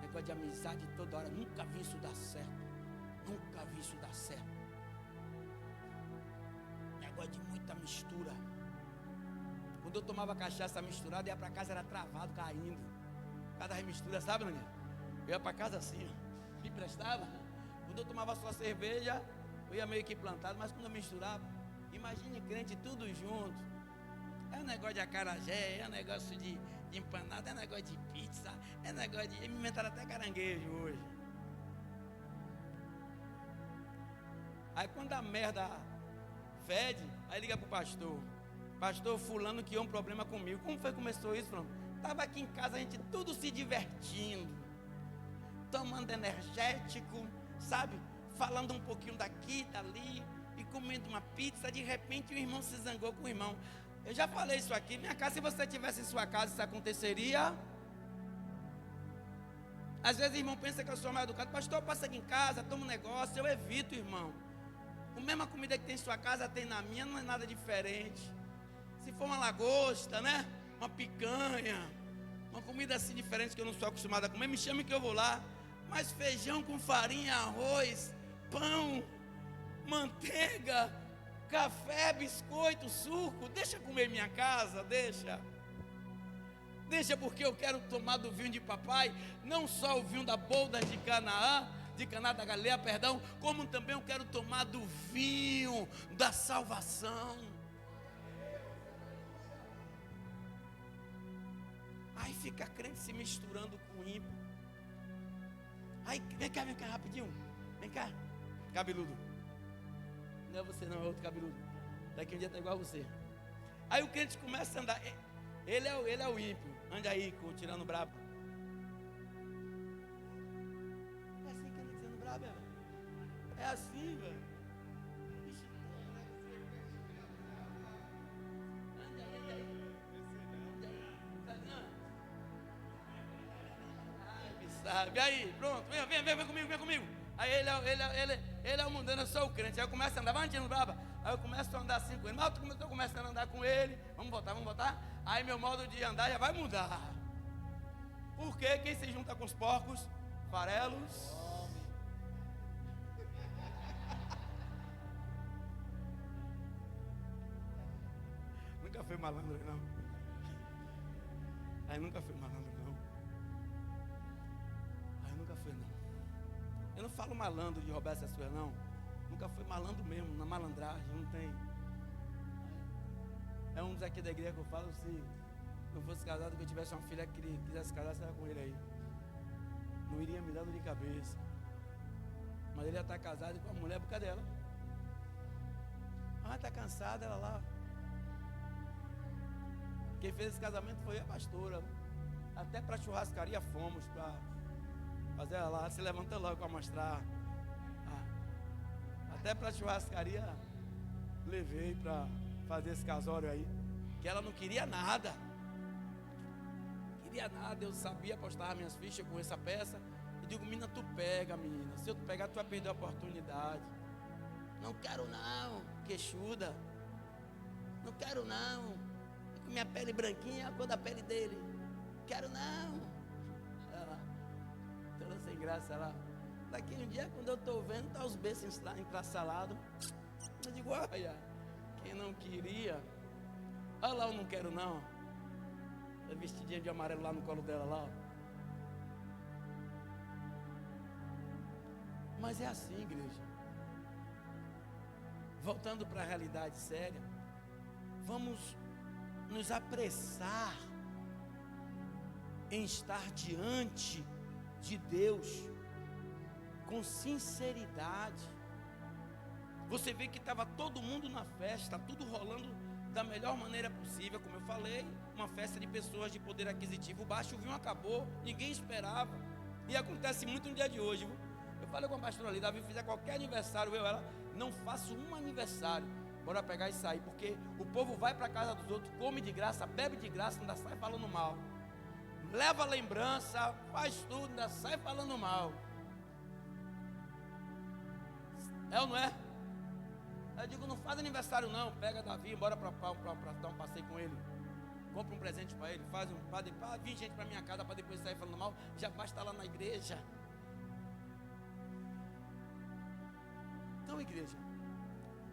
negócio de amizade toda hora. Nunca vi isso dar certo. Nunca vi isso dar certo. Negócio de muita mistura. Quando eu tomava cachaça misturada, ia para casa, era travado, caindo. Cada remistura, sabe, Daniel? Eu ia para casa assim, ó. Me prestava. Quando eu tomava só cerveja, eu ia meio que plantado, mas quando eu misturava, imagine crente tudo junto. É um negócio de acarajé, é um negócio de empanada, é um negócio de pizza, é um negócio de. Me inventaram até caranguejo hoje. Aí quando a merda fede, aí liga pro pastor. Pastor, fulano que é um problema comigo. Como foi que começou isso, fulano? Estava aqui em casa, a gente tudo se divertindo, tomando energético, sabe? Falando um pouquinho daqui, dali, e comendo uma pizza. De repente o irmão se zangou com o irmão. Eu já falei isso aqui. Minha casa, se você estivesse em sua casa, isso aconteceria. Às vezes o irmão pensa que eu sou mal educado. Pastor, passa aqui em casa, toma um negócio. Eu evito, irmão. A mesma comida que tem em sua casa, tem na minha, não é nada diferente. Se for uma lagosta, né? Uma picanha, uma comida assim diferente que eu não sou acostumado a comer, me chame que eu vou lá. Mas feijão com farinha, arroz, pão, manteiga, café, biscoito, suco, deixa comer em minha casa, deixa. Deixa, porque eu quero tomar do vinho de papai, não só o vinho da bolda de Canaã, de Caná da Galileia, perdão, como também eu quero tomar do vinho da salvação. Aí fica crente se misturando com o ímpio. Aí, vem cá rapidinho. Vem cá, cabeludo. Não é você não, é outro cabeludo. Daqui um dia está igual a você. Aí o crente começa a andar. Ele é o ímpio. Ande aí, tirando brabo. É assim que anda tirando brabo, velho. É assim, velho. Sabe? Aí, pronto, vem comigo. Aí ele é o mundano, eu sou o crente. Aí eu começo a andar, vai andando braba. Aí eu começo a andar assim com ele. Mas eu estou começando a andar com ele. Vamos voltar. Aí meu modo de andar já vai mudar. Porque quem se junta com os porcos, farelos. Nunca foi malandro, não. Aí nunca foi malandro, não. Eu não falo malandro de roubar essas coisas, não. Nunca fui malandro mesmo, na malandragem, não tem. É um dos aqui da igreja que eu falo, se eu fosse casado, que eu tivesse uma filha que quisesse casar, seria com ele aí. Não iria me dar dor de cabeça. Mas ele já está casado com a mulher por causa dela. Ah, está cansada, ela lá. Quem fez esse casamento foi a pastora. Até para churrascaria fomos, para fazer ela lá, se levantando logo para mostrar Até para a churrascaria levei para fazer esse casório aí. Que ela não queria nada. Queria nada, eu sabia, apostava minhas fichas com essa peça. Eu digo, menina, tu pega, menina. Se eu tu pegar, tu vai perder a oportunidade. Não quero não, queixuda. Não quero não. Com minha pele branquinha, a cor da pele dele. Quero não. Ela, toda sem graça, ela. Daqui um dia, quando eu estou vendo, tá os beijos entraçalados. Eu digo, olha, quem não queria. Olha lá, eu não quero não. A vestidinha de amarelo lá no colo dela lá. Ó. Mas é assim, igreja. Voltando para a realidade séria, vamos nos apressar em estar diante de Deus com sinceridade. Você vê que estava todo mundo na festa, tudo rolando da melhor maneira possível, como eu falei, uma festa de pessoas de poder aquisitivo baixo. O vinho acabou, ninguém esperava, e acontece muito no dia de hoje. Eu falei com a pastora ali, Davi, fizer qualquer aniversário, ela, não faço um aniversário, bora pegar e sair, porque o povo vai para a casa dos outros, come de graça, bebe de graça, ainda sai falando mal, leva lembrança, faz tudo, ainda sai falando mal. É ou não é? Eu digo, não faz aniversário não, pega Davi, bora para dar um passeio com ele, compra um presente para ele, faz para vir gente para minha casa, para depois sair falando mal, já basta lá na igreja. Então, igreja,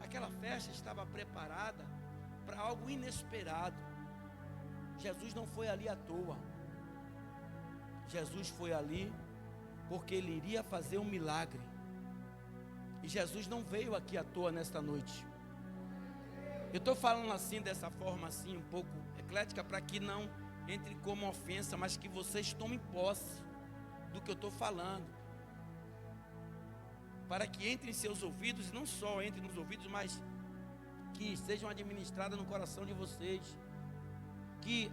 aquela festa estava preparada para algo inesperado. Jesus não foi ali à toa. Jesus foi ali porque ele iria fazer um milagre. E Jesus não veio aqui à toa nesta noite. Eu estou falando assim, dessa forma assim, um pouco eclética, para que não entre como ofensa, mas que vocês tomem posse do que eu estou falando. Para que entre em seus ouvidos, não só entre nos ouvidos, mas que sejam administradas no coração de vocês. Que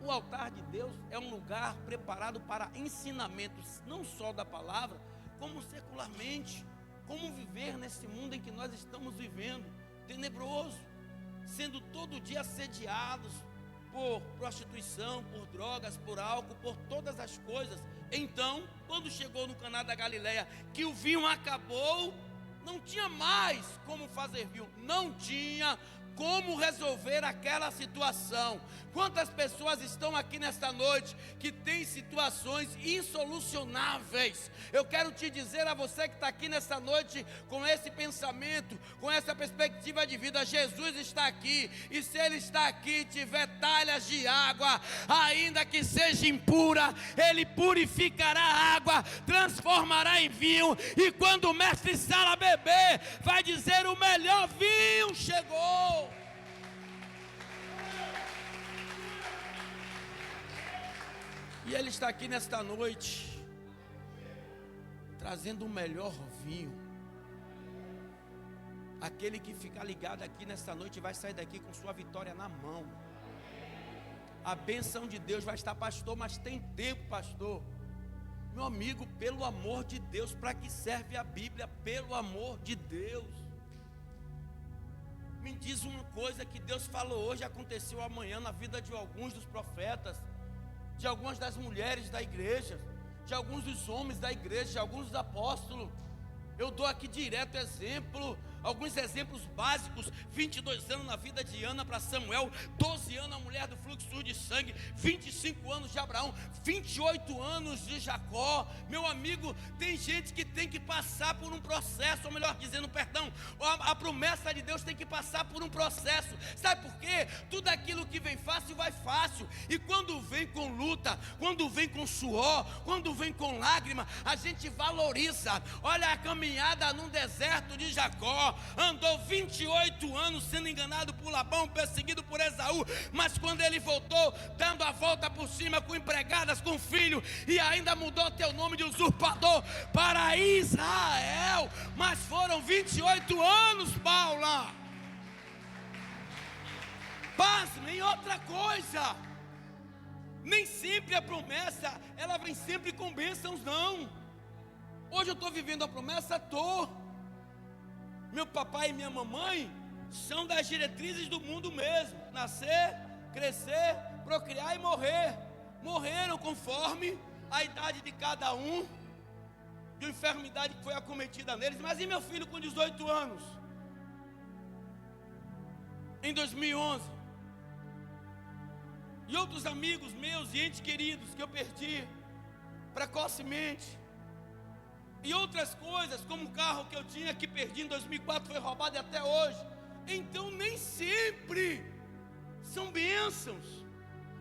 o altar de Deus é um lugar preparado para ensinamentos, não só da palavra, como secularmente. Como viver nesse mundo em que nós estamos vivendo, tenebroso, sendo todo dia assediados por prostituição, por drogas, por álcool, por todas as coisas. Então, quando chegou no Caná da Galileia, que o vinho acabou, não tinha mais como fazer vinho, não tinha como resolver aquela situação. Quantas pessoas estão aqui nesta noite que têm situações insolucionáveis? Eu quero te dizer a você que está aqui nesta noite com esse pensamento, com essa perspectiva de vida, Jesus está aqui, e se Ele está aqui, tiver talhas de água, ainda que seja impura, Ele purificará a água, transformará em vinho, e quando o mestre Sala beber, vai dizer: o melhor vinho chegou. E Ele está aqui nesta noite, trazendo o melhor vinho. Aquele que ficar ligado aqui nesta noite vai sair daqui com sua vitória na mão. A bênção de Deus vai estar, pastor, mas tem tempo, pastor. Meu amigo, pelo amor de Deus, para que serve a Bíblia? Pelo amor de Deus. Me diz uma coisa que Deus falou hoje, aconteceu amanhã na vida de alguns dos profetas, de algumas das mulheres da igreja, de alguns dos homens da igreja, de alguns dos apóstolos. Eu dou aqui direto exemplo, alguns exemplos básicos: 22 anos na vida de Ana para Samuel, 12 anos a mulher do fluxo de sangue, 25 anos de Abraão, 28 anos de Jacó. Meu amigo, tem gente que tem que passar por um processo, ou melhor dizendo, perdão, a promessa de Deus tem que passar por um processo. Sabe por quê? Tudo aquilo que vem fácil, vai fácil, e quando vem com luta, quando vem com suor, quando vem com lágrima, a gente valoriza. Olha a caminhada num deserto de Jacó, andou 28 anos sendo enganado por Labão, perseguido por Esaú, mas quando ele voltou, dando a volta por cima com empregadas, com filho, e ainda mudou teu nome de usurpador para Israel. Mas foram 28 anos, Paula. Pasmem, outra coisa, nem sempre a promessa, ela vem sempre com bênçãos, não. Hoje eu estou vivendo a promessa, Meu papai e minha mamãe são das diretrizes do mundo mesmo: nascer, crescer, procriar e morrer. Morreram conforme a idade de cada um, de uma enfermidade que foi acometida neles. Mas e meu filho com 18 anos? Em 2011. E outros amigos meus e entes queridos que eu perdi precocemente. E outras coisas, como o carro que eu tinha que perdi em 2004 foi roubado e até hoje. Então nem sempre são bênçãos.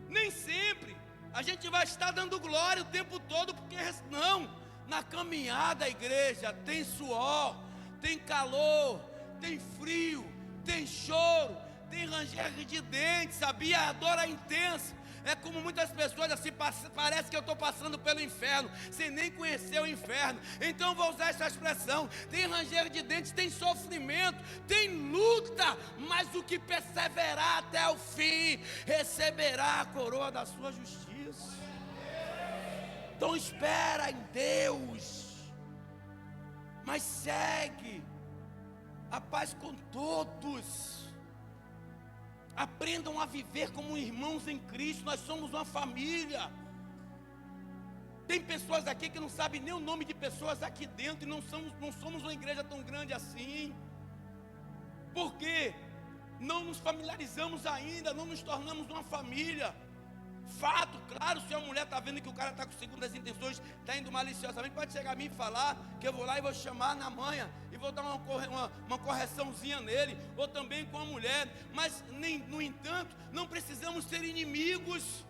Nem sempre a gente vai estar dando glória o tempo todo, porque não. Na caminhada, igreja, tem suor, tem calor, tem frio, tem choro, tem ranger de dentes, sabia? A dor é intensa. É como muitas pessoas assim, parece que eu estou passando pelo inferno, sem nem conhecer o inferno. Então vou usar essa expressão: tem ranger de dentes, tem sofrimento, tem luta, mas o que perseverar até o fim, receberá a coroa da sua justiça. Então espera em Deus, mas segue a paz com todos. Aprendam a viver como irmãos em Cristo. Nós somos uma família. Tem pessoas aqui que não sabem nem o nome de pessoas aqui dentro, e não somos uma igreja tão grande assim. Por quê? Não nos familiarizamos ainda, não nos tornamos uma família. Fato, claro, se a mulher está vendo que o cara está com segundas intenções, está indo maliciosamente, pode chegar a mim e falar, que eu vou lá e vou chamar na manha, e vou dar uma correçãozinha nele, ou também com a mulher. Mas, no entanto, não precisamos ser inimigos,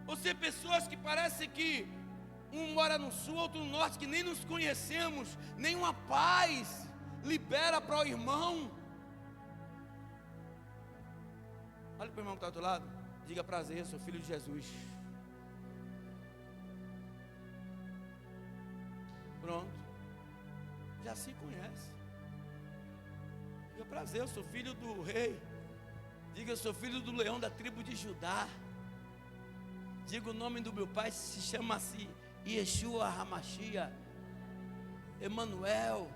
ou ser pessoas que parecem que um mora no sul, outro no norte, que nem nos conhecemos. Nenhuma paz libera para o irmão. Olha para o irmão que está do outro lado. Diga: prazer, eu sou filho de Jesus. Pronto. Já se conhece. Diga: prazer, eu sou filho do rei. Diga: eu sou filho do leão da tribo de Judá. Diga: o nome do meu pai se chama-se Yeshua Hamashia, Emanuel.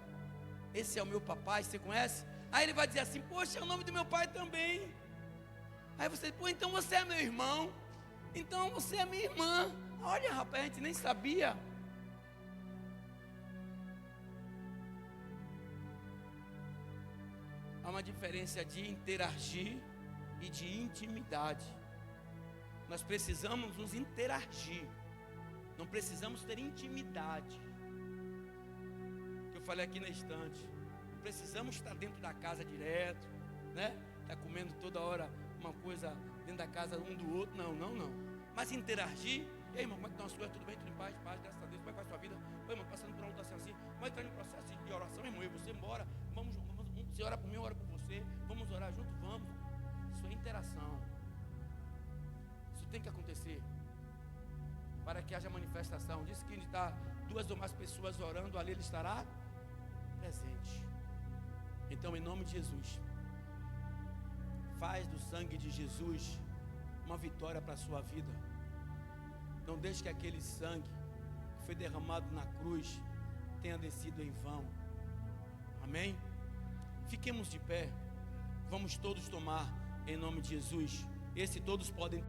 Esse é o meu papai, você conhece? Aí ele vai dizer assim: poxa, é o nome do meu pai também. Aí você, pô, então você é meu irmão, então você é minha irmã. Olha, rapaz, a gente nem sabia. Há uma diferença de interagir e de intimidade. Nós precisamos nos interagir, não precisamos ter intimidade. Que eu falei aqui na estante, não precisamos estar dentro da casa direto, né? Tá comendo toda hora uma coisa dentro da casa um do outro, não. Mas interagir. E aí, irmão, como é que estão as coisas? Tudo bem? Tudo em paz, graças a Deus. Como é que vai a sua vida? Oi, irmão, passando por uma luta assim. Vai entrar em um processo de oração, irmão, e você embora. Vamos, você ora por mim, eu oro por você. Vamos orar junto, vamos. Isso é interação. Isso tem que acontecer para que haja manifestação. Diz que onde está 2 ou mais pessoas orando, ali ele estará presente. Então, em nome de Jesus, faz do sangue de Jesus uma vitória para a sua vida. Não deixe que aquele sangue que foi derramado na cruz tenha descido em vão. Amém? Fiquemos de pé. Vamos todos tomar em nome de Jesus. Esse todos podem